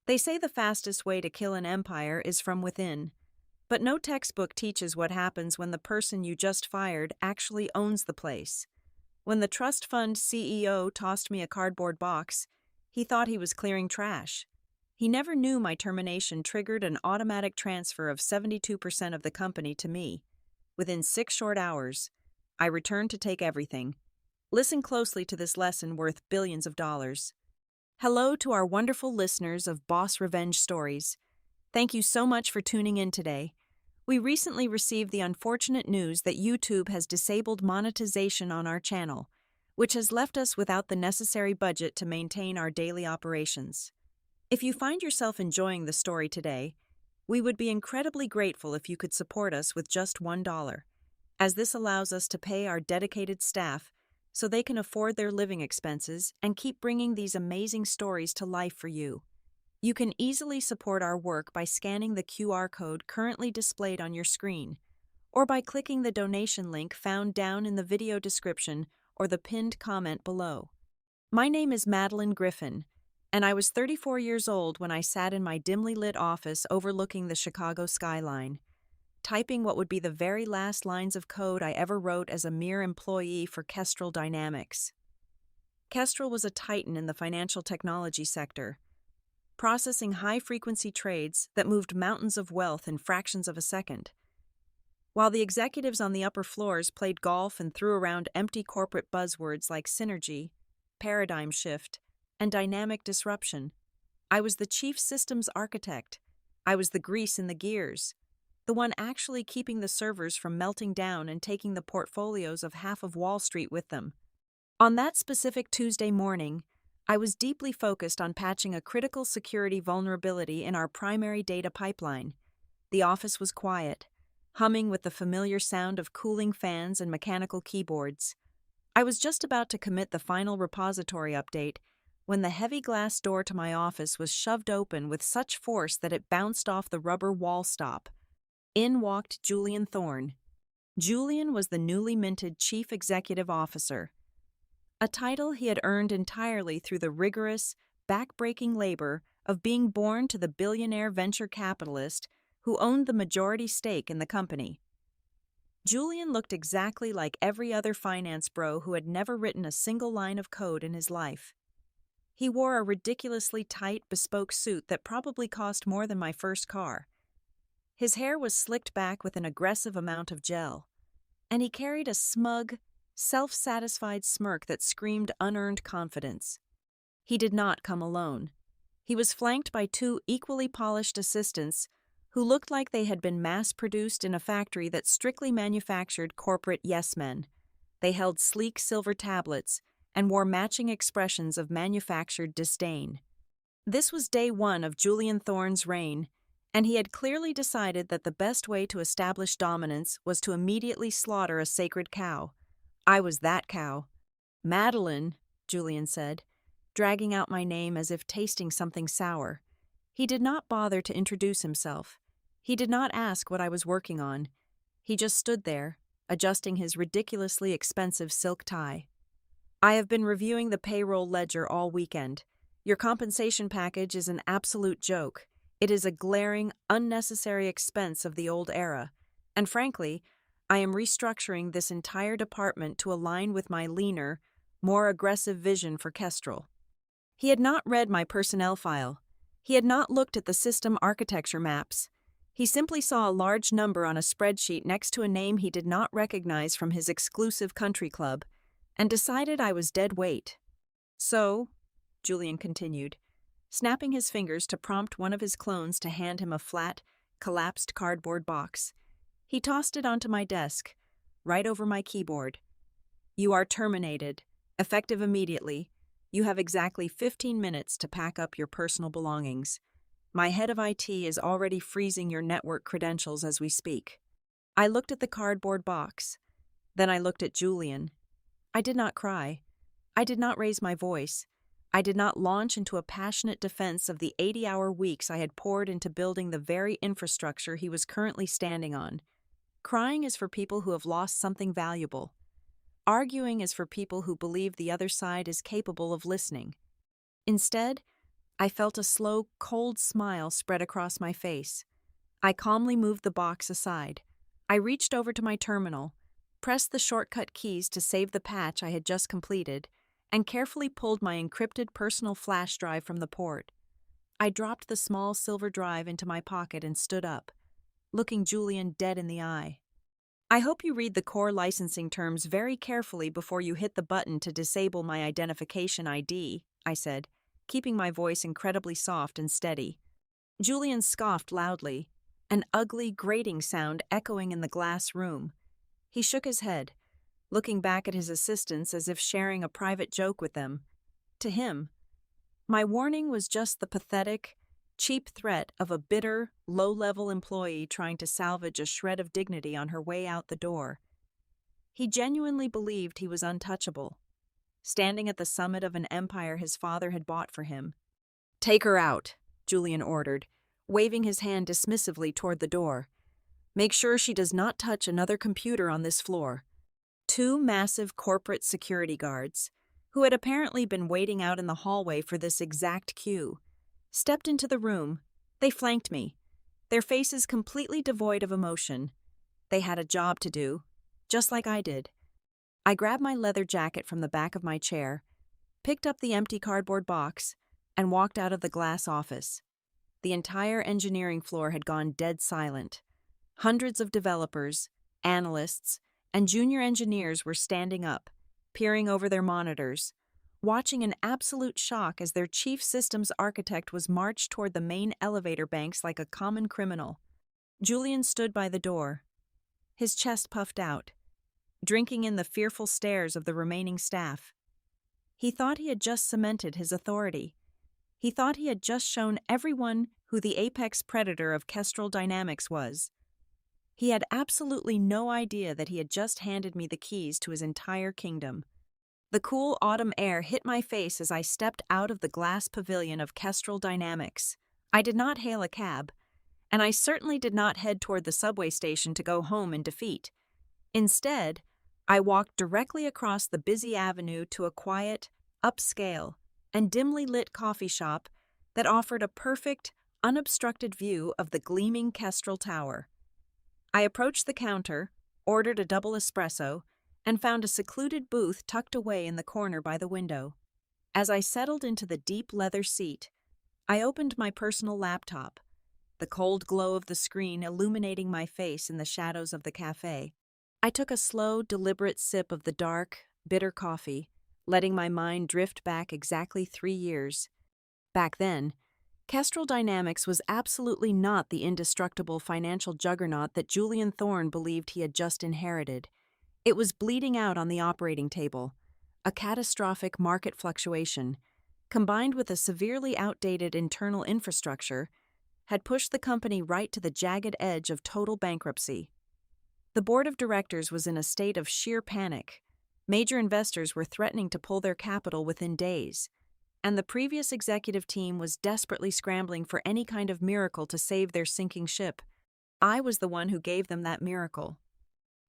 They say the fastest way to kill an empire is from within, but no textbook teaches what happens when the person you just fired actually owns the place. When the trust fund CEO tossed me a cardboard box, he thought he was clearing trash. He never knew my termination triggered an automatic transfer of 72% of the company to me. Within 6 short hours, I returned to take everything. Listen closely to this lesson worth billions of dollars. Hello to our wonderful listeners of Boss Revenge Stories. Thank you so much for tuning in today. We recently received the unfortunate news that YouTube has disabled monetization on our channel, which has left us without the necessary budget to maintain our daily operations. If you find yourself enjoying the story today, we would be incredibly grateful if you could support us with just $1, as this allows us to pay our dedicated staff so they can afford their living expenses and keep bringing these amazing stories to life for you. You can easily support our work by scanning the QR code currently displayed on your screen, or by clicking the donation link found down in the video description or the pinned comment below. My name is Madeline Griffin, and I was 34 years old when I sat in my dimly lit office overlooking the Chicago skyline, typing what would be the very last lines of code I ever wrote as a mere employee for Kestrel Dynamics. Kestrel was a titan in the financial technology sector, processing high-frequency trades that moved mountains of wealth in fractions of a second. While the executives on the upper floors played golf and threw around empty corporate buzzwords like synergy, paradigm shift, and dynamic disruption, I was the chief systems architect. I was the grease in the gears, the one actually keeping the servers from melting down and taking the portfolios of half of Wall Street with them. On that specific Tuesday morning, I was deeply focused on patching a critical security vulnerability in our primary data pipeline. The office was quiet, humming with the familiar sound of cooling fans and mechanical keyboards. I was just about to commit the final repository update when the heavy glass door to my office was shoved open with such force that it bounced off the rubber wall stop. In walked Julian Thorne. Julian was the newly minted Chief Executive Officer, a title he had earned entirely through the rigorous, back-breaking labor of being born to the billionaire venture capitalist who owned the majority stake in the company. Julian looked exactly like every other finance bro who had never written a single line of code in his life. He wore a ridiculously tight, bespoke suit that probably cost more than my first car. His hair was slicked back with an aggressive amount of gel, and he carried a smug, self-satisfied smirk that screamed unearned confidence. He did not come alone. He was flanked by 2 equally polished assistants who looked like they had been mass-produced in a factory that strictly manufactured corporate yes-men. They held sleek silver tablets and wore matching expressions of manufactured disdain. This was day 1 of Julian Thorne's reign, and he had clearly decided that the best way to establish dominance was to immediately slaughter a sacred cow. I was that cow. Madeline, Julian said, dragging out my name as if tasting something sour. He did not bother to introduce himself. He did not ask what I was working on. He just stood there, adjusting his ridiculously expensive silk tie. I have been reviewing the payroll ledger all weekend. Your compensation package is an absolute joke. It is a glaring, unnecessary expense of the old era, and frankly, I am restructuring this entire department to align with my leaner, more aggressive vision for Kestrel. He had not read my personnel file. He had not looked at the system architecture maps. He simply saw a large number on a spreadsheet next to a name he did not recognize from his exclusive country club, and decided I was dead weight. So, Julian continued, snapping his fingers to prompt one of his clones to hand him a flat, collapsed cardboard box. He tossed it onto my desk, right over my keyboard. You are terminated, effective immediately. You have exactly 15 minutes to pack up your personal belongings. My head of IT is already freezing your network credentials as we speak. I looked at the cardboard box. Then I looked at Julian. I did not cry. I did not raise my voice. I did not launch into a passionate defense of the 80-hour weeks I had poured into building the very infrastructure he was currently standing on. Crying is for people who have lost something valuable. Arguing is for people who believe the other side is capable of listening. Instead, I felt a slow, cold smile spread across my face. I calmly moved the box aside. I reached over to my terminal, pressed the shortcut keys to save the patch I had just completed, and carefully pulled my encrypted personal flash drive from the port. I dropped the small silver drive into my pocket and stood up, looking Julian dead in the eye. I hope you read the core licensing terms very carefully before you hit the button to disable my identification ID, I said, keeping my voice incredibly soft and steady. Julian scoffed loudly, an ugly, grating sound echoing in the glass room. He shook his head, looking back at his assistants as if sharing a private joke with them. To him, my warning was just the pathetic, cheap threat of a bitter, low-level employee trying to salvage a shred of dignity on her way out the door. He genuinely believed he was untouchable, standing at the summit of an empire his father had bought for him. "Take her out," Julian ordered, waving his hand dismissively toward the door. "Make sure she does not touch another computer on this floor." Two massive corporate security guards, who had apparently been waiting out in the hallway for this exact cue, stepped into the room. They flanked me, their faces completely devoid of emotion. They had a job to do, just like I did. I grabbed my leather jacket from the back of my chair, picked up the empty cardboard box, and walked out of the glass office. The entire engineering floor had gone dead silent. Hundreds of developers, analysts, and junior engineers were standing up, peering over their monitors, watching in absolute shock as their chief systems architect was marched toward the main elevator banks like a common criminal. Julian stood by the door, his chest puffed out, drinking in the fearful stares of the remaining staff. He thought he had just cemented his authority. He thought he had just shown everyone who the apex predator of Kestrel Dynamics was. He had absolutely no idea that he had just handed me the keys to his entire kingdom. The cool autumn air hit my face as I stepped out of the glass pavilion of Kestrel Dynamics. I did not hail a cab, and I certainly did not head toward the subway station to go home in defeat. Instead, I walked directly across the busy avenue to a quiet, upscale, and dimly lit coffee shop that offered a perfect, unobstructed view of the gleaming Kestrel Tower. I approached the counter, ordered a double espresso, and found a secluded booth tucked away in the corner by the window. As I settled into the deep leather seat, I opened my personal laptop, the cold glow of the screen illuminating my face in the shadows of the cafe. I took a slow, deliberate sip of the dark, bitter coffee, letting my mind drift back exactly 3 years. Back then, Kestrel Dynamics was absolutely not the indestructible financial juggernaut that Julian Thorne believed he had just inherited. It was bleeding out on the operating table, a catastrophic market fluctuation, combined with a severely outdated internal infrastructure, had pushed the company right to the jagged edge of total bankruptcy. The board of directors was in a state of sheer panic. Major investors were threatening to pull their capital within days, and the previous executive team was desperately scrambling for any kind of miracle to save their sinking ship. I was the one who gave them that miracle.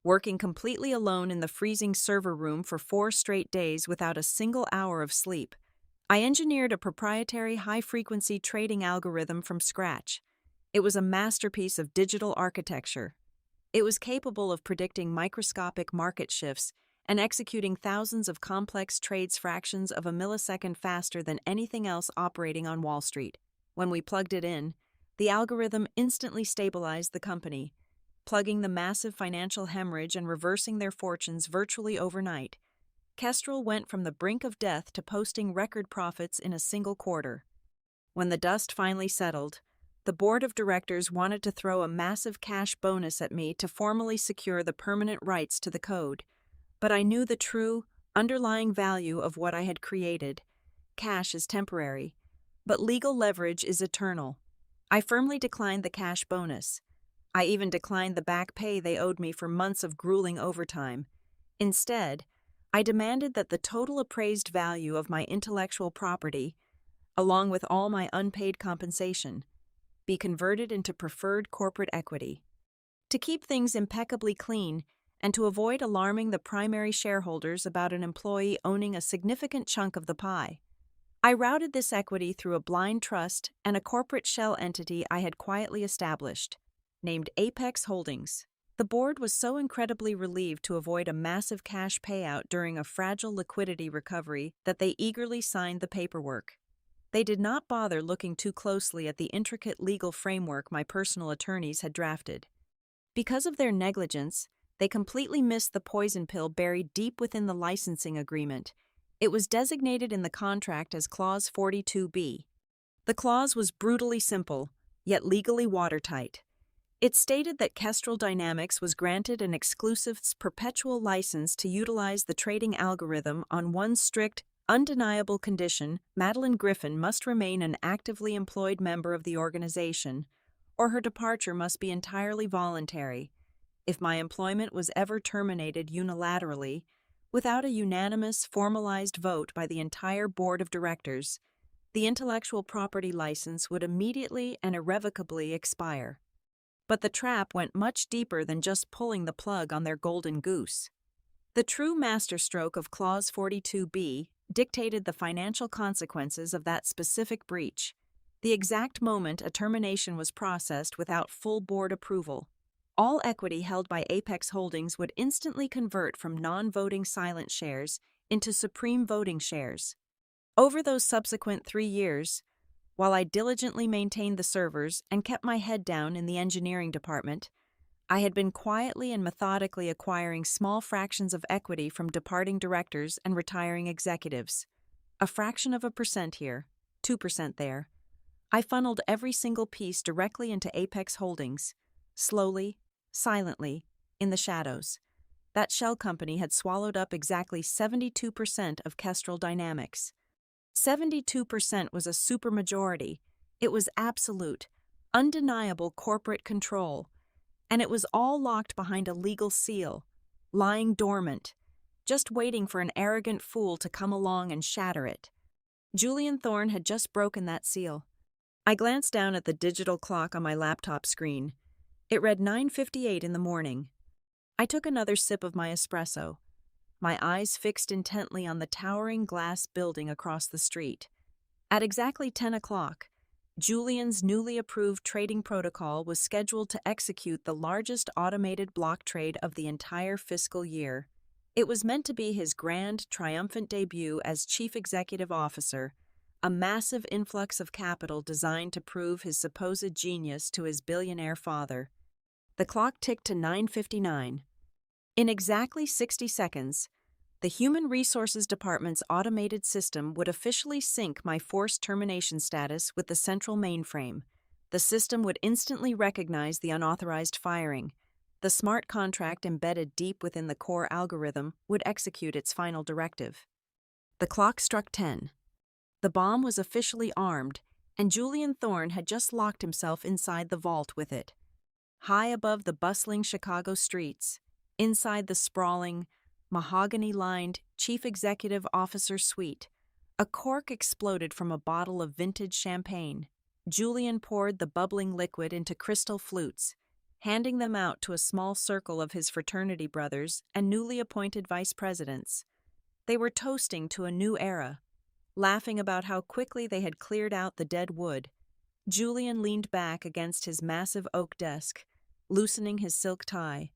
Working completely alone in the freezing server room for 4 straight days without a single hour of sleep, I engineered a proprietary high-frequency trading algorithm from scratch. It was a masterpiece of digital architecture. It was capable of predicting microscopic market shifts and executing thousands of complex trades fractions of a millisecond faster than anything else operating on Wall Street. When we plugged it in, the algorithm instantly stabilized the company, plugging the massive financial hemorrhage and reversing their fortunes virtually overnight. Kestrel went from the brink of death to posting record profits in a single quarter. When the dust finally settled, the board of directors wanted to throw a massive cash bonus at me to formally secure the permanent rights to the code. But I knew the true, underlying value of what I had created. Cash is temporary, but legal leverage is eternal. I firmly declined the cash bonus. I even declined the back pay they owed me for months of grueling overtime. Instead, I demanded that the total appraised value of my intellectual property, along with all my unpaid compensation, be converted into preferred corporate equity. To keep things impeccably clean, and to avoid alarming the primary shareholders about an employee owning a significant chunk of the pie, I routed this equity through a blind trust and a corporate shell entity I had quietly established, named Apex Holdings. The board was so incredibly relieved to avoid a massive cash payout during a fragile liquidity recovery that they eagerly signed the paperwork. They did not bother looking too closely at the intricate legal framework my personal attorneys had drafted. Because of their negligence, they completely missed the poison pill buried deep within the licensing agreement. It was designated in the contract as Clause 42B. The clause was brutally simple, yet legally watertight. It stated that Kestrel Dynamics was granted an exclusive perpetual license to utilize the trading algorithm on one strict, undeniable condition: Madeline Griffin must remain an actively employed member of the organization, or her departure must be entirely voluntary. If my employment was ever terminated unilaterally, without a unanimous, formalized vote by the entire board of directors, the intellectual property license would immediately and irrevocably expire. But the trap went much deeper than just pulling the plug on their golden goose. The true masterstroke of Clause 42B dictated the financial consequences of that specific breach, the exact moment a termination was processed without full board approval. All equity held by Apex Holdings would instantly convert from non-voting silent shares into supreme voting shares. Over those subsequent 3 years, while I diligently maintained the servers and kept my head down in the engineering department, I had been quietly and methodically acquiring small fractions of equity from departing directors and retiring executives. A fraction of a percent here, 2% there. I funneled every single piece directly into Apex Holdings, slowly, silently, in the shadows. That shell company had swallowed up exactly 72% of Kestrel Dynamics. 72% was a supermajority. It was absolute, undeniable corporate control. And it was all locked behind a legal seal, lying dormant, just waiting for an arrogant fool to come along and shatter it. Julian Thorne had just broken that seal. I glanced down at the digital clock on my laptop screen. It read 9:58 in the morning. I took another sip of my espresso, my eyes fixed intently on the towering glass building across the street. At exactly 10 o'clock, Julian's newly approved trading protocol was scheduled to execute the largest automated block trade of the entire fiscal year. It was meant to be his grand, triumphant debut as chief executive officer, a massive influx of capital designed to prove his supposed genius to his billionaire father. The clock ticked to 9:59. In exactly 60 seconds, the Human Resources Department's automated system would officially sync my forced termination status with the central mainframe. The system would instantly recognize the unauthorized firing. The smart contract embedded deep within the core algorithm would execute its final directive. The clock struck 10. The bomb was officially armed, and Julian Thorne had just locked himself inside the vault with it. High above the bustling Chicago streets, inside the sprawling, mahogany-lined Chief Executive Officer suite, a cork exploded from a bottle of vintage champagne. Julian poured the bubbling liquid into crystal flutes, handing them out to a small circle of his fraternity brothers and newly appointed vice presidents. They were toasting to a new era, laughing about how quickly they had cleared out the dead wood. Julian leaned back against his massive oak desk, loosening his silk tie,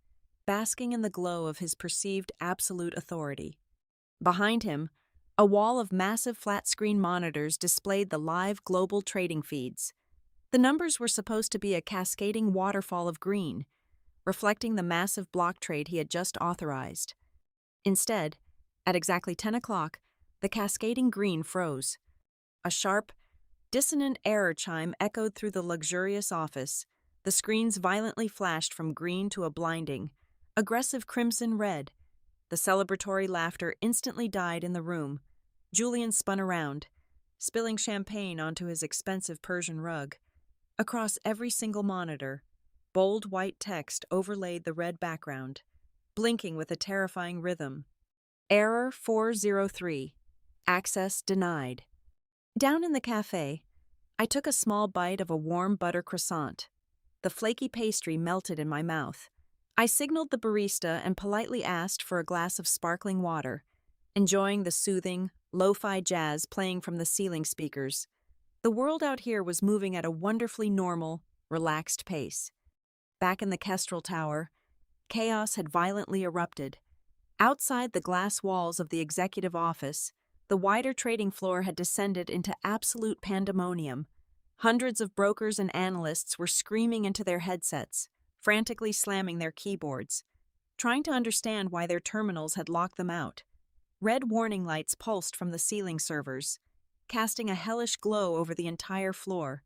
basking in the glow of his perceived absolute authority. Behind him, a wall of massive flat-screen monitors displayed the live global trading feeds. The numbers were supposed to be a cascading waterfall of green, reflecting the massive block trade he had just authorized. Instead, at exactly 10 o'clock, the cascading green froze. A sharp, dissonant error chime echoed through the luxurious office. The screens violently flashed from green to a blinding, aggressive crimson red. The celebratory laughter instantly died in the room. Julian spun around, spilling champagne onto his expensive Persian rug. Across every single monitor, bold white text overlaid the red background, blinking with a terrifying rhythm. Error 403. Access denied. Down in the cafe, I took a small bite of a warm butter croissant. The flaky pastry melted in my mouth. I signaled the barista and politely asked for a glass of sparkling water, enjoying the soothing, lo-fi jazz playing from the ceiling speakers. The world out here was moving at a wonderfully normal, relaxed pace. Back in the Kestrel Tower, chaos had violently erupted. Outside the glass walls of the executive office, the wider trading floor had descended into absolute pandemonium. Hundreds of brokers and analysts were screaming into their headsets, frantically slamming their keyboards, trying to understand why their terminals had locked them out. Red warning lights pulsed from the ceiling servers, casting a hellish glow over the entire floor.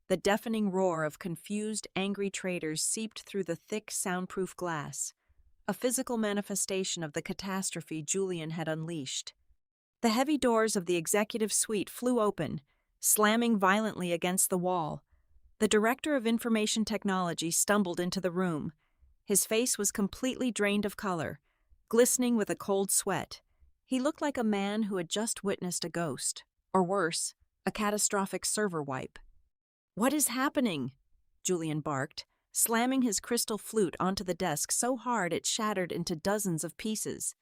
The deafening roar of confused, angry traders seeped through the thick, soundproof glass, a physical manifestation of the catastrophe Julian had unleashed. The heavy doors of the executive suite flew open, slamming violently against the wall. The director of information technology stumbled into the room. His face was completely drained of color, glistening with a cold sweat. He looked like a man who had just witnessed a ghost, or worse, a catastrophic server wipe. "What is happening?" Julian barked, slamming his crystal flute onto the desk so hard it shattered into dozens of pieces.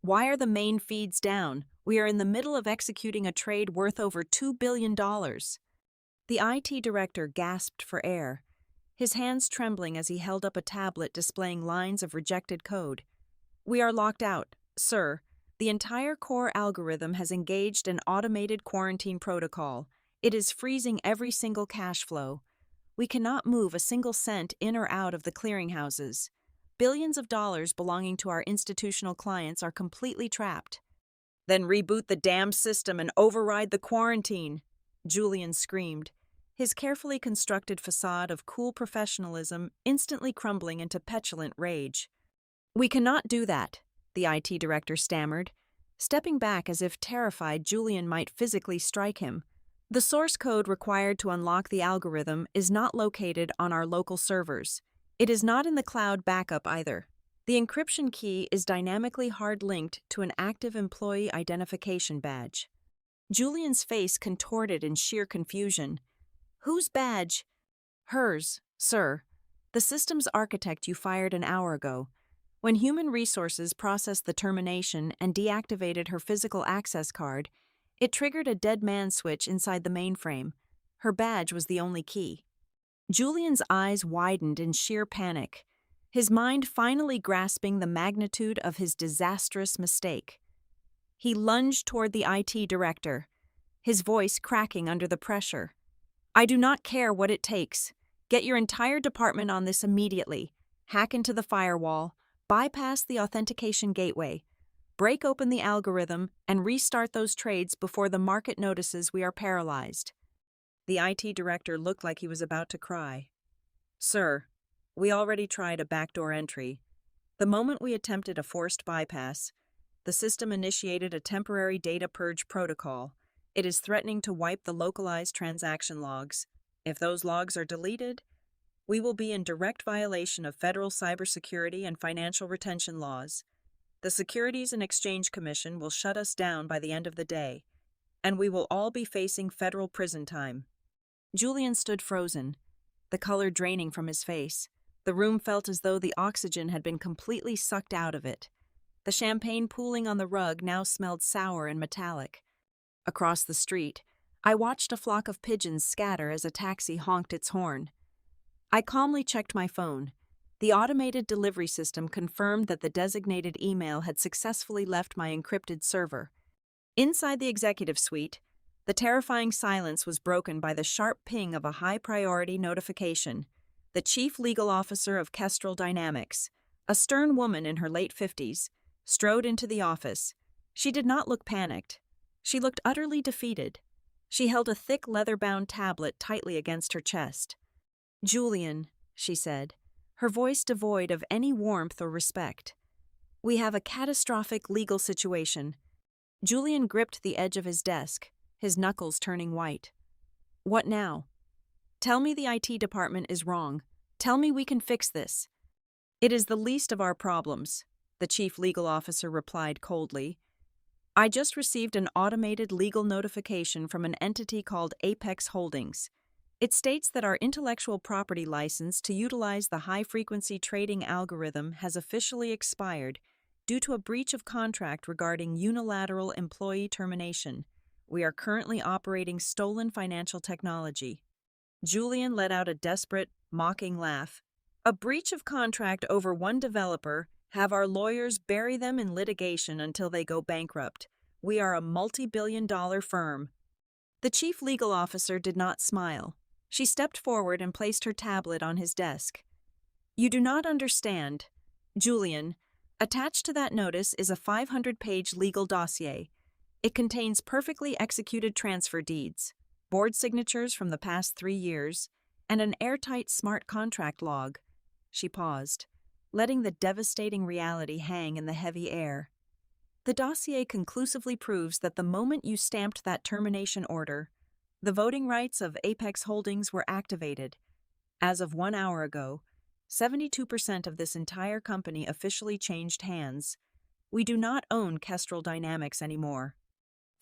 "Why are the main feeds down? We are in the middle of executing a trade worth over $2 billion. The IT director gasped for air, his hands trembling as he held up a tablet displaying lines of rejected code. "We are locked out, sir. The entire core algorithm has engaged an automated quarantine protocol. It is freezing every single cash flow. We cannot move a single cent in or out of the clearinghouses. Billions of dollars belonging to our institutional clients are completely trapped." "Then reboot the damn system and override the quarantine," Julian screamed, his carefully constructed facade of cool professionalism instantly crumbling into petulant rage. "We cannot do that," the IT director stammered, stepping back as if terrified Julian might physically strike him. "The source code required to unlock the algorithm is not located on our local servers. It is not in the cloud backup either. The encryption key is dynamically hard-linked to an active employee identification badge." Julian's face contorted in sheer confusion. "Whose badge?" "Hers, sir. The systems architect you fired an hour ago. When Human Resources processed the termination and deactivated her physical access card, it triggered a dead man switch inside the mainframe. Her badge was the only key." Julian's eyes widened in sheer panic, his mind finally grasping the magnitude of his disastrous mistake. He lunged toward the IT director, his voice cracking under the pressure. "I do not care what it takes. Get your entire department on this immediately. Hack into the firewall, bypass the authentication gateway, break open the algorithm, and restart those trades before the market notices we are paralyzed." The IT director looked like he was about to cry. "Sir, we already tried a backdoor entry. The moment we attempted a forced bypass, the system initiated a temporary data purge protocol. It is threatening to wipe the localized transaction logs. If those logs are deleted, we will be in direct violation of federal cybersecurity and financial retention laws. The Securities and Exchange Commission will shut us down by the end of the day, and we will all be facing federal prison time." Julian stood frozen, the color draining from his face. The room felt as though the oxygen had been completely sucked out of it. The champagne pooling on the rug now smelled sour and metallic. Across the street, I watched a flock of pigeons scatter as a taxi honked its horn. I calmly checked my phone. The automated delivery system confirmed that the designated email had successfully left my encrypted server. Inside the executive suite, the terrifying silence was broken by the sharp ping of a high-priority notification. The chief legal officer of Kestrel Dynamics, a stern woman in her late 50s, strode into the office. She did not look panicked. She looked utterly defeated. She held a thick leather-bound tablet tightly against her chest. "Julian," she said, her voice devoid of any warmth or respect. "We have a catastrophic legal situation." Julian gripped the edge of his desk, his knuckles turning white. "What now?" "Tell me the IT department is wrong. Tell me we can fix this." "It is the least of our problems," the chief legal officer replied coldly. "I just received an automated legal notification from an entity called Apex Holdings. It states that our intellectual property license to utilize the high-frequency trading algorithm has officially expired due to a breach of contract regarding unilateral employee termination. We are currently operating stolen financial technology." Julian let out a desperate, mocking laugh. "A breach of contract over one developer, have our lawyers bury them in litigation until they go bankrupt. We are a multi-billion-dollar firm." The chief legal officer did not smile. She stepped forward and placed her tablet on his desk. "You do not understand. Julian, attached to that notice is a 500-page legal dossier. It contains perfectly executed transfer deeds, board signatures from the past 3 years, and an airtight smart contract log." She paused, letting the devastating reality hang in the heavy air. "The dossier conclusively proves that the moment you stamped that termination order, the voting rights of Apex Holdings were activated. As of 1 hour ago, 72% of this entire company officially changed hands. We do not own Kestrel Dynamics anymore.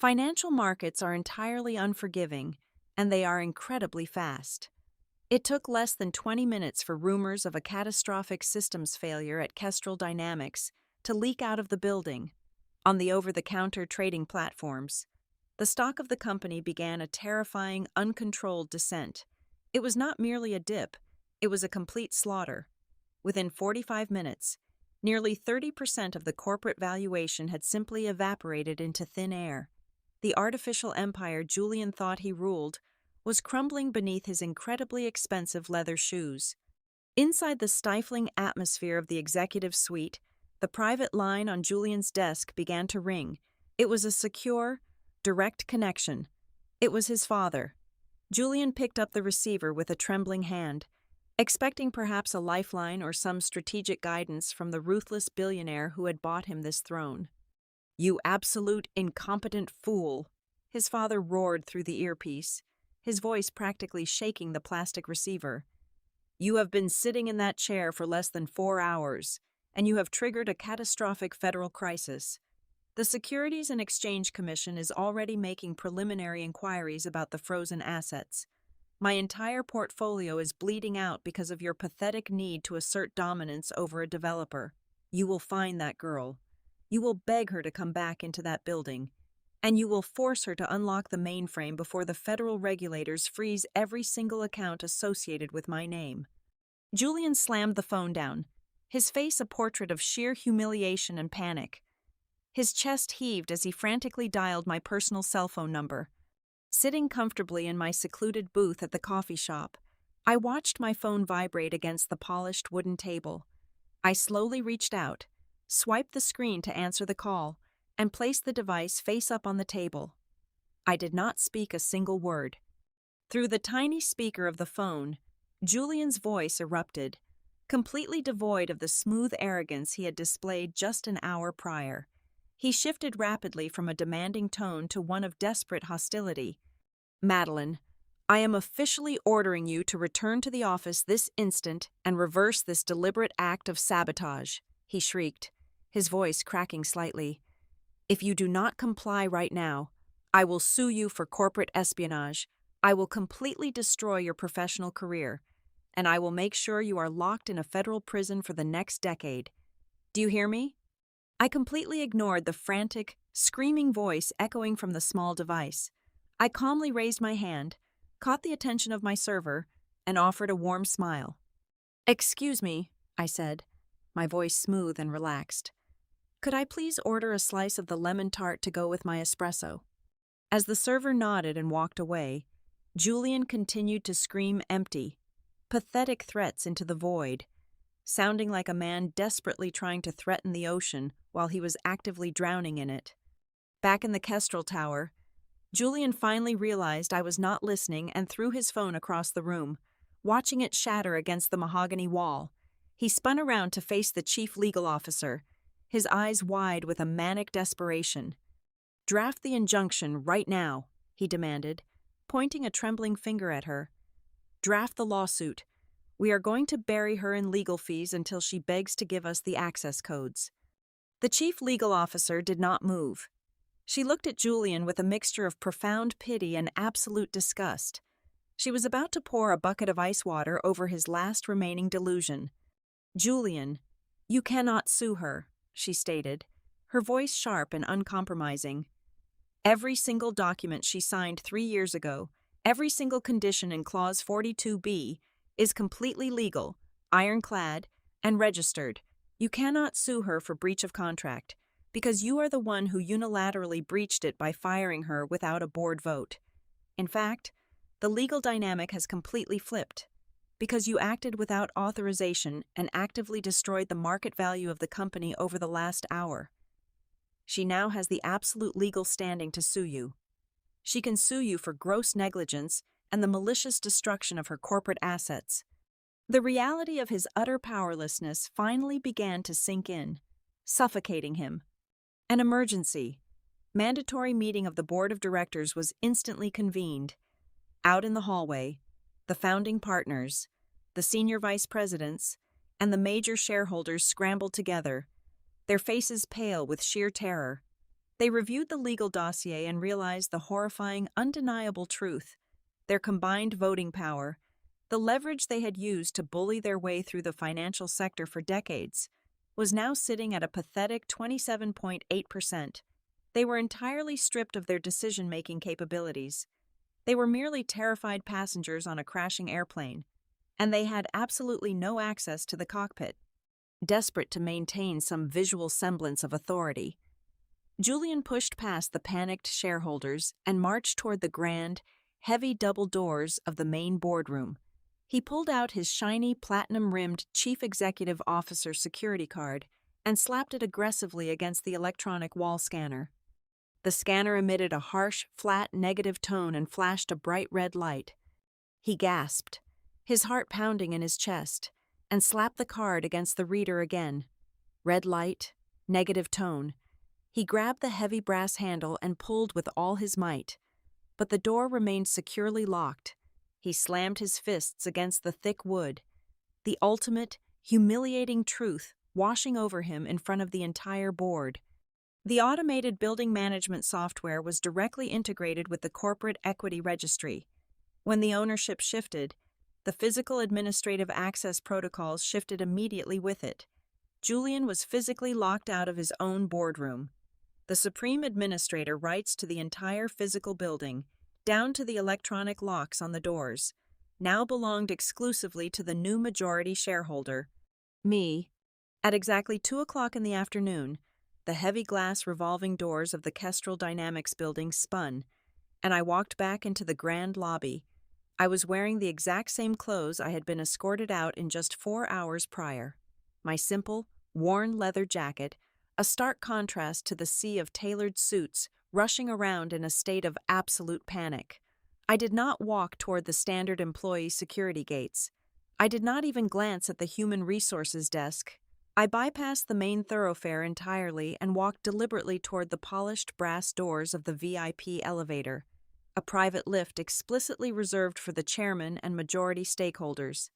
Financial markets are entirely unforgiving, and they are incredibly fast. It took less than 20 minutes for rumors of a catastrophic systems failure at Kestrel Dynamics to leak out of the building. On the over-the-counter trading platforms, the stock of the company began a terrifying, uncontrolled descent. It was not merely a dip, it was a complete slaughter. Within 45 minutes, nearly 30% of the corporate valuation had simply evaporated into thin air. The artificial empire Julian thought he ruled was crumbling beneath his incredibly expensive leather shoes. Inside the stifling atmosphere of the executive suite, the private line on Julian's desk began to ring. It was a secure, direct connection. It was his father. Julian picked up the receiver with a trembling hand, expecting perhaps a lifeline or some strategic guidance from the ruthless billionaire who had bought him this throne. "You absolute incompetent fool," his father roared through the earpiece, his voice practically shaking the plastic receiver. "You have been sitting in that chair for less than 4 hours, and you have triggered a catastrophic federal crisis. The Securities and Exchange Commission is already making preliminary inquiries about the frozen assets. My entire portfolio is bleeding out because of your pathetic need to assert dominance over a developer. You will find that girl. You will beg her to come back into that building, and you will force her to unlock the mainframe before the federal regulators freeze every single account associated with my name." Julian slammed the phone down, his face a portrait of sheer humiliation and panic. His chest heaved as he frantically dialed my personal cell phone number. Sitting comfortably in my secluded booth at the coffee shop, I watched my phone vibrate against the polished wooden table. I slowly reached out, swiped the screen to answer the call, and placed the device face up on the table. I did not speak a single word. Through the tiny speaker of the phone, Julian's voice erupted, completely devoid of the smooth arrogance he had displayed just an hour prior. He shifted rapidly from a demanding tone to one of desperate hostility. "Madeline, I am officially ordering you to return to the office this instant and reverse this deliberate act of sabotage," he shrieked, his voice cracking slightly. "If you do not comply right now, I will sue you for corporate espionage, I will completely destroy your professional career, and I will make sure you are locked in a federal prison for the next decade. Do you hear me?" I completely ignored the frantic, screaming voice echoing from the small device. I calmly raised my hand, caught the attention of my server, and offered a warm smile. "Excuse me," I said, my voice smooth and relaxed. "Could I please order a slice of the lemon tart to go with my espresso?" As the server nodded and walked away, Julian continued to scream empty, pathetic threats into the void, sounding like a man desperately trying to threaten the ocean while he was actively drowning in it. Back in the Kestrel Tower, Julian finally realized I was not listening and threw his phone across the room, watching it shatter against the mahogany wall. He spun around to face the chief legal officer, his eyes wide with a manic desperation. "Draft the injunction right now," he demanded, pointing a trembling finger at her. "Draft the lawsuit. We are going to bury her in legal fees until she begs to give us the access codes." The chief legal officer did not move. She looked at Julian with a mixture of profound pity and absolute disgust. She was about to pour a bucket of ice water over his last remaining delusion. "Julian, you cannot sue her," she stated, her voice sharp and uncompromising. Every single document she signed 3 years ago, every single condition in Clause 42B, is completely legal, ironclad, and registered. You cannot sue her for breach of contract, because you are the one who unilaterally breached it by firing her without a board vote. In fact, the legal dynamic has completely flipped, because you acted without authorization and actively destroyed the market value of the company over the last hour. She now has the absolute legal standing to sue you. She can sue you for gross negligence and the malicious destruction of her corporate assets. The reality of his utter powerlessness finally began to sink in, suffocating him. An emergency, mandatory meeting of the board of directors was instantly convened. Out in the hallway, the founding partners, the senior vice presidents, and the major shareholders scrambled together, their faces pale with sheer terror. They reviewed the legal dossier and realized the horrifying, undeniable truth. Their combined voting power, the leverage they had used to bully their way through the financial sector for decades, was now sitting at a pathetic 27.8%. They were entirely stripped of their decision-making capabilities. They were merely terrified passengers on a crashing airplane, and they had absolutely no access to the cockpit. Desperate to maintain some visual semblance of authority, Julian pushed past the panicked shareholders and marched toward the grand, heavy double doors of the main boardroom. He pulled out his shiny, platinum-rimmed Chief Executive Officer security card and slapped it aggressively against the electronic wall scanner. The scanner emitted a harsh, flat, negative tone and flashed a bright red light. He gasped, his heart pounding in his chest, and slapped the card against the reader again. Red light, negative tone. He grabbed the heavy brass handle and pulled with all his might, but the door remained securely locked. He slammed his fists against the thick wood, the ultimate, humiliating truth washing over him in front of the entire board. The automated building management software was directly integrated with the corporate equity registry. When the ownership shifted, the physical administrative access protocols shifted immediately with it. Julian was physically locked out of his own boardroom. The Supreme Administrator rights to the entire physical building, down to the electronic locks on the doors, now belonged exclusively to the new majority shareholder, me. At exactly 2 o'clock in the afternoon, the heavy glass revolving doors of the Kestrel Dynamics building spun, and I walked back into the grand lobby. I was wearing the exact same clothes I had been escorted out in just 4 hours prior. My simple, worn leather jacket, a stark contrast to the sea of tailored suits rushing around in a state of absolute panic. I did not walk toward the standard employee security gates. I did not even glance at the human resources desk. I bypassed the main thoroughfare entirely and walked deliberately toward the polished brass doors of the VIP elevator, a private lift explicitly reserved for the chairman and majority stakeholders.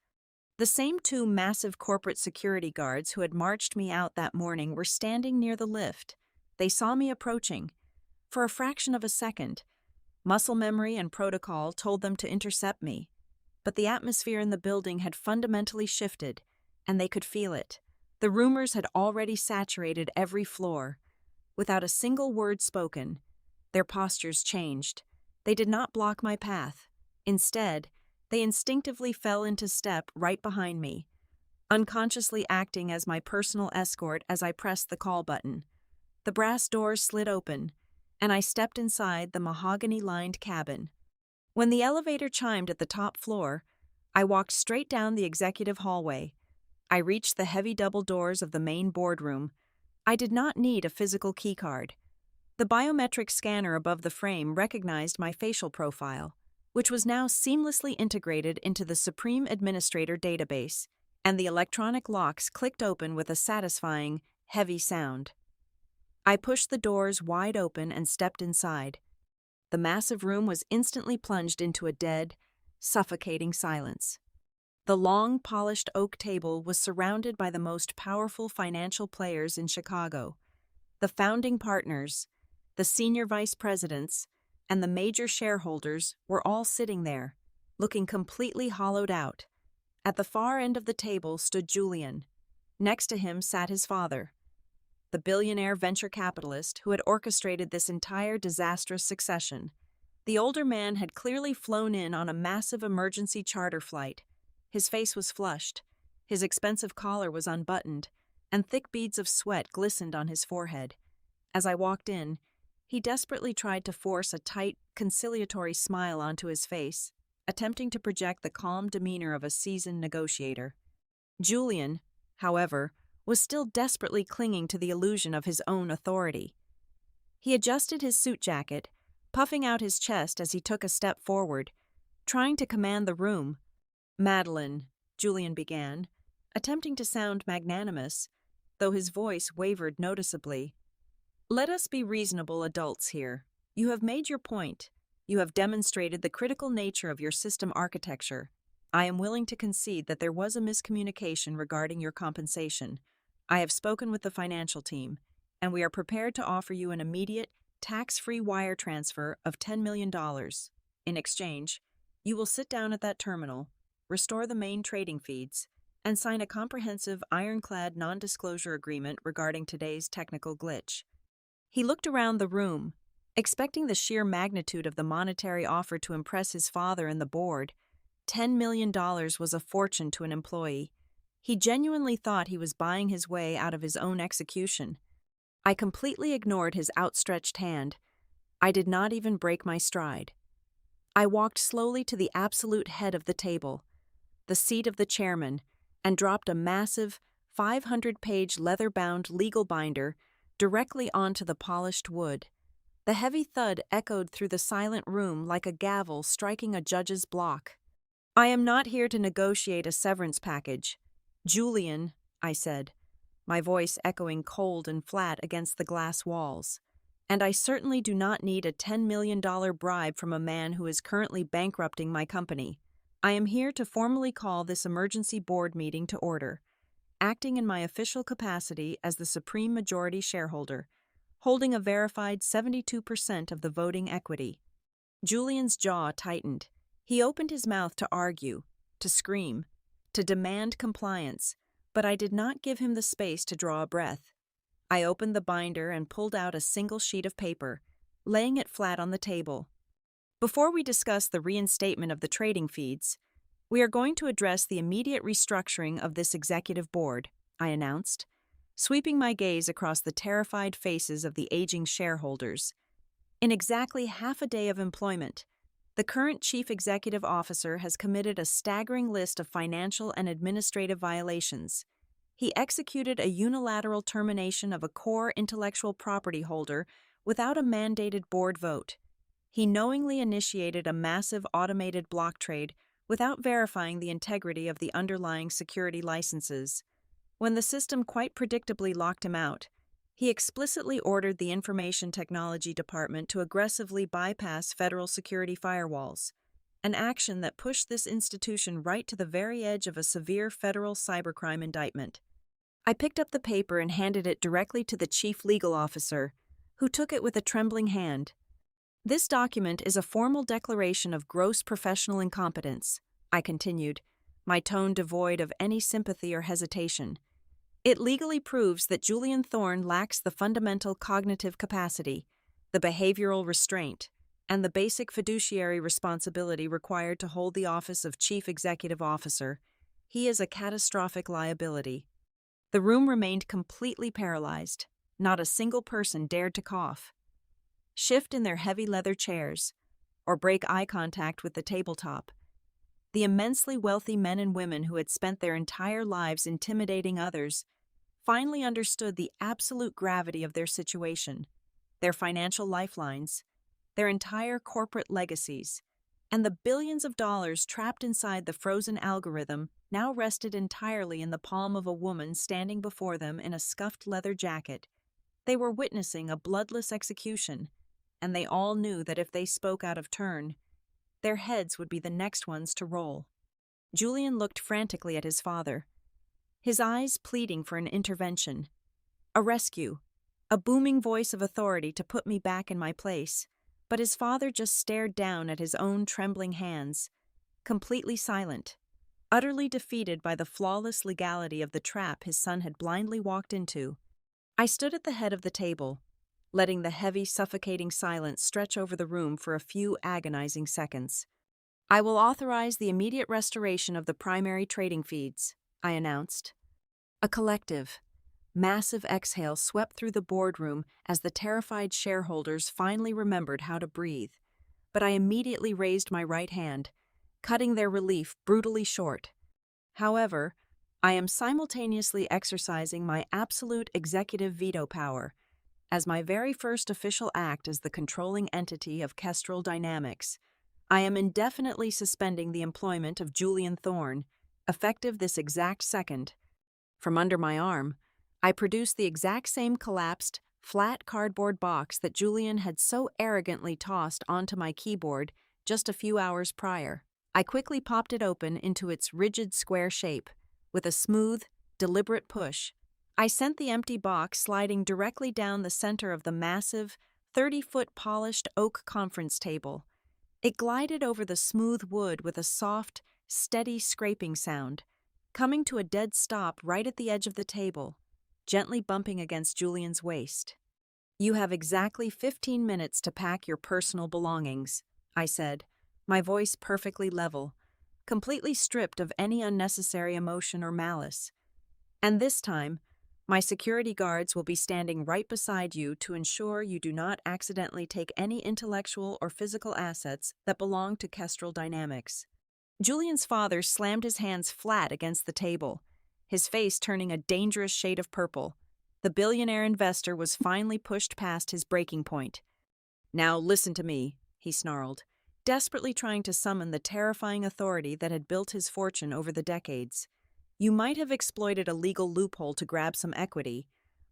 The same 2 massive corporate security guards who had marched me out that morning were standing near the lift. They saw me approaching. For a fraction of a second, muscle memory and protocol told them to intercept me. But the atmosphere in the building had fundamentally shifted, and they could feel it. The rumors had already saturated every floor. Without a single word spoken, their postures changed. They did not block my path. Instead, they instinctively fell into step right behind me, unconsciously acting as my personal escort as I pressed the call button. The brass doors slid open, and I stepped inside the mahogany-lined cabin. When the elevator chimed at the top floor, I walked straight down the executive hallway. I reached the heavy double doors of the main boardroom. I did not need a physical keycard. The biometric scanner above the frame recognized my facial profile, which was now seamlessly integrated into the Supreme Administrator database, and the electronic locks clicked open with a satisfying, heavy sound. I pushed the doors wide open and stepped inside. The massive room was instantly plunged into a dead, suffocating silence. The long, polished oak table was surrounded by the most powerful financial players in Chicago. The founding partners, the senior vice presidents, and the major shareholders were all sitting there, looking completely hollowed out. At the far end of the table stood Julian. Next to him sat his father. the billionaire venture capitalist who had orchestrated this entire disastrous succession. The older man had clearly flown in on a massive emergency charter flight. His face was flushed, his expensive collar was unbuttoned, and thick beads of sweat glistened on his forehead. As I walked in, he desperately tried to force a tight, conciliatory smile onto his face, attempting to project the calm demeanor of a seasoned negotiator. Julian, however, was still desperately clinging to the illusion of his own authority. He adjusted his suit jacket, puffing out his chest as he took a step forward, trying to command the room. "Madeline," Julian began, attempting to sound magnanimous, though his voice wavered noticeably. "Let us be reasonable adults here. You have made your point. You have demonstrated the critical nature of your system architecture. I am willing to concede that there was a miscommunication regarding your compensation. I have spoken with the financial team, and we are prepared to offer you an immediate, tax-free wire transfer of $10 million. In exchange, you will sit down at that terminal, restore the main trading feeds, and sign a comprehensive ironclad non-disclosure agreement regarding today's technical glitch." He looked around the room, expecting the sheer magnitude of the monetary offer to impress his father and the board. $10 million was a fortune to an employee. He genuinely thought he was buying his way out of his own execution. I completely ignored his outstretched hand. I did not even break my stride. I walked slowly to the absolute head of the table, the seat of the chairman, and dropped a massive, 500-page leather-bound legal binder directly onto the polished wood. The heavy thud echoed through the silent room like a gavel striking a judge's block. "I am not here to negotiate a severance package. Julian," I said, my voice echoing cold and flat against the glass walls. "And I certainly do not need a $10 million bribe from a man who is currently bankrupting my company. I am here to formally call this emergency board meeting to order, acting in my official capacity as the supreme majority shareholder, holding a verified 72% of the voting equity." Julian's jaw tightened. He opened his mouth to argue, to scream, to demand compliance, but I did not give him the space to draw a breath. I opened the binder and pulled out a single sheet of paper, laying it flat on the table. "Before we discuss the reinstatement of the trading feeds, we are going to address the immediate restructuring of this executive board," I announced, sweeping my gaze across the terrified faces of the aging shareholders. In exactly half a day of employment, the current chief executive officer has committed a staggering list of financial and administrative violations. He executed a unilateral termination of a core intellectual property holder without a mandated board vote. He knowingly initiated a massive automated block trade without verifying the integrity of the underlying security licenses. When the system quite predictably locked him out, he explicitly ordered the Information Technology Department to aggressively bypass federal security firewalls, an action that pushed this institution right to the very edge of a severe federal cybercrime indictment. I picked up the paper and handed it directly to the chief legal officer, who took it with a trembling hand. "This document is a formal declaration of gross professional incompetence," I continued, my tone devoid of any sympathy or hesitation. "It legally proves that Julian Thorne lacks the fundamental cognitive capacity, the behavioral restraint, and the basic fiduciary responsibility required to hold the office of Chief Executive Officer. He is a catastrophic liability." The room remained completely paralyzed. Not a single person dared to cough, shift in their heavy leather chairs, or break eye contact with the tabletop. The immensely wealthy men and women who had spent their entire lives intimidating others finally understood the absolute gravity of their situation, their financial lifelines, their entire corporate legacies, and the billions of dollars trapped inside the frozen algorithm now rested entirely in the palm of a woman standing before them in a scuffed leather jacket. They were witnessing a bloodless execution, and they all knew that if they spoke out of turn, their heads would be the next ones to roll. Julian looked frantically at his father, his eyes pleading for an intervention, a rescue, a booming voice of authority to put me back in my place. But his father just stared down at his own trembling hands, completely silent, utterly defeated by the flawless legality of the trap his son had blindly walked into. I stood at the head of the table, letting the heavy, suffocating silence stretch over the room for a few agonizing seconds. "I will authorize the immediate restoration of the primary trading feeds," I announced. A collective, massive exhale swept through the boardroom as the terrified shareholders finally remembered how to breathe. But I immediately raised my right hand, cutting their relief brutally short. "However, I am simultaneously exercising my absolute executive veto power. As my very first official act as the controlling entity of Kestrel Dynamics, I am indefinitely suspending the employment of Julian Thorne, effective this exact second." From under my arm, I produced the exact same collapsed, flat cardboard box that Julian had so arrogantly tossed onto my keyboard just a few hours prior. I quickly popped it open into its rigid square shape. With a smooth, deliberate push, I sent the empty box sliding directly down the center of the massive, 30-foot polished oak conference table. It glided over the smooth wood with a soft, steady scraping sound, coming to a dead stop right at the edge of the table, gently bumping against Julian's waist. "You have exactly 15 minutes to pack your personal belongings," I said, my voice perfectly level, completely stripped of any unnecessary emotion or malice. "And this time, my security guards will be standing right beside you to ensure you do not accidentally take any intellectual or physical assets that belong to Kestrel Dynamics." Julian's father slammed his hands flat against the table, his face turning a dangerous shade of purple. The billionaire investor was finally pushed past his breaking point. "Now listen to me," he snarled, desperately trying to summon the terrifying authority that had built his fortune over the decades. "You might have exploited a legal loophole to grab some equity,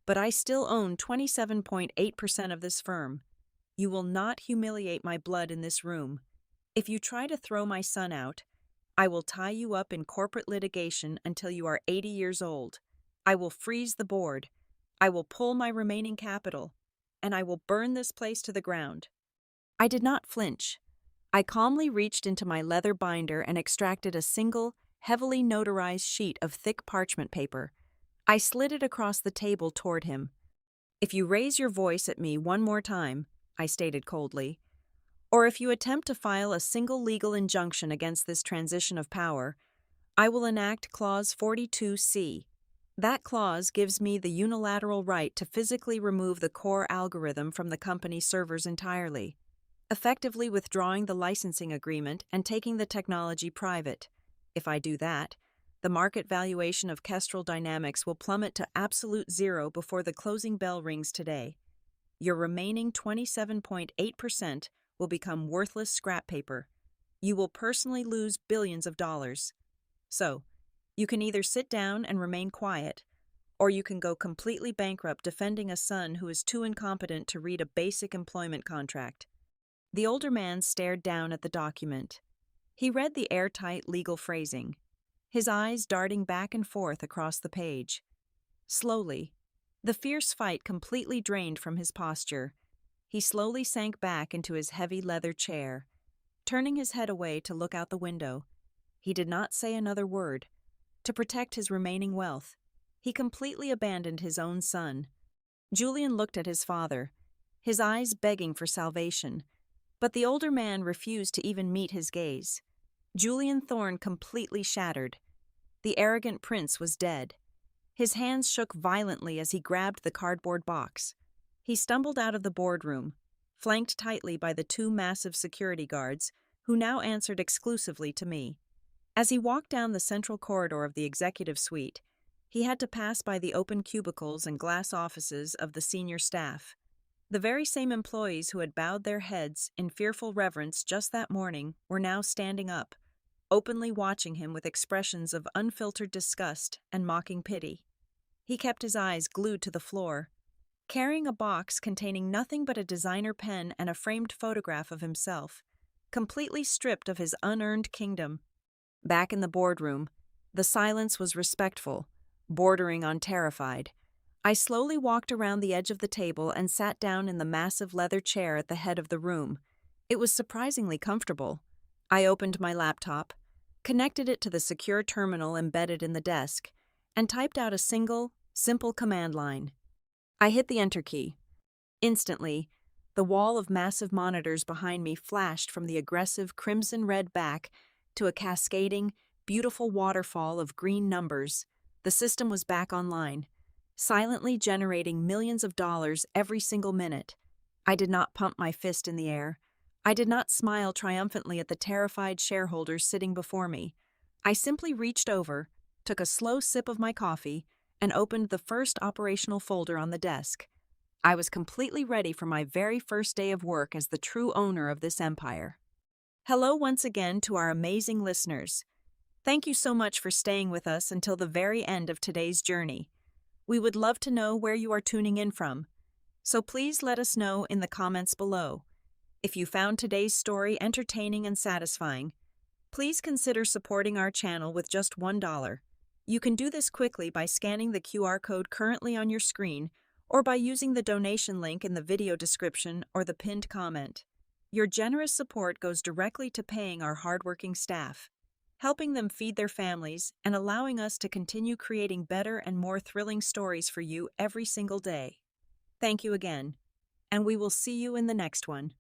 but I still own 27.8% of this firm. You will not humiliate my blood in this room. If you try to throw my son out, I will tie you up in corporate litigation until you are 80 years old. I will freeze the board. I will pull my remaining capital, and I will burn this place to the ground." I did not flinch. I calmly reached into my leather binder and extracted a single, heavily notarized sheet of thick parchment paper. I slid it across the table toward him. "If you raise your voice at me one more time," I stated coldly, "or if you attempt to file a single legal injunction against this transition of power, I will enact Clause 42C. That clause gives me the unilateral right to physically remove the core algorithm from the company's servers entirely, effectively withdrawing the licensing agreement and taking the technology private. If I do that, the market valuation of Kestrel Dynamics will plummet to absolute zero before the closing bell rings today. Your remaining 27.8% will become worthless scrap paper. You will personally lose billions of dollars. So, you can either sit down and remain quiet, or you can go completely bankrupt defending a son who is too incompetent to read a basic employment contract." The older man stared down at the document. He read the airtight legal phrasing, his eyes darting back and forth across the page. Slowly, the fierce fight completely drained from his posture. He slowly sank back into his heavy leather chair, turning his head away to look out the window. He did not say another word. To protect his remaining wealth, he completely abandoned his own son. Julian looked at his father, his eyes begging for salvation, but the older man refused to even meet his gaze. Julian Thorne completely shattered. The arrogant prince was dead. His hands shook violently as he grabbed the cardboard box. He stumbled out of the boardroom, flanked tightly by the two massive security guards, who now answered exclusively to me. As he walked down the central corridor of the executive suite, he had to pass by the open cubicles and glass offices of the senior staff. The very same employees who had bowed their heads in fearful reverence just that morning were now standing up, openly watching him with expressions of unfiltered disgust and mocking pity. He kept his eyes glued to the floor, carrying a box containing nothing but a designer pen and a framed photograph of himself, completely stripped of his unearned kingdom. Back in the boardroom, the silence was respectful, bordering on terrified. I slowly walked around the edge of the table and sat down in the massive leather chair at the head of the room. It was surprisingly comfortable. I opened my laptop, connected it to the secure terminal embedded in the desk, and typed out a single, simple command line. I hit the enter key. Instantly, the wall of massive monitors behind me flashed from the aggressive crimson-red back to a cascading, beautiful waterfall of green numbers. The system was back online, silently generating millions of dollars every single minute. I did not pump my fist in the air. I did not smile triumphantly at the terrified shareholders sitting before me. I simply reached over, took a slow sip of my coffee, and opened the first operational folder on the desk. I was completely ready for my very first day of work as the true owner of this empire. Hello once again to our amazing listeners. Thank you so much for staying with us until the very end of today's journey. We would love to know where you are tuning in from, so please let us know in the comments below. If you found today's story entertaining and satisfying, please consider supporting our channel with just $1. You can do this quickly by scanning the QR code currently on your screen or by using the donation link in the video description or the pinned comment. Your generous support goes directly to paying our hardworking staff, helping them feed their families, and allowing us to continue creating better and more thrilling stories for you every single day. Thank you again, and we will see you in the next one.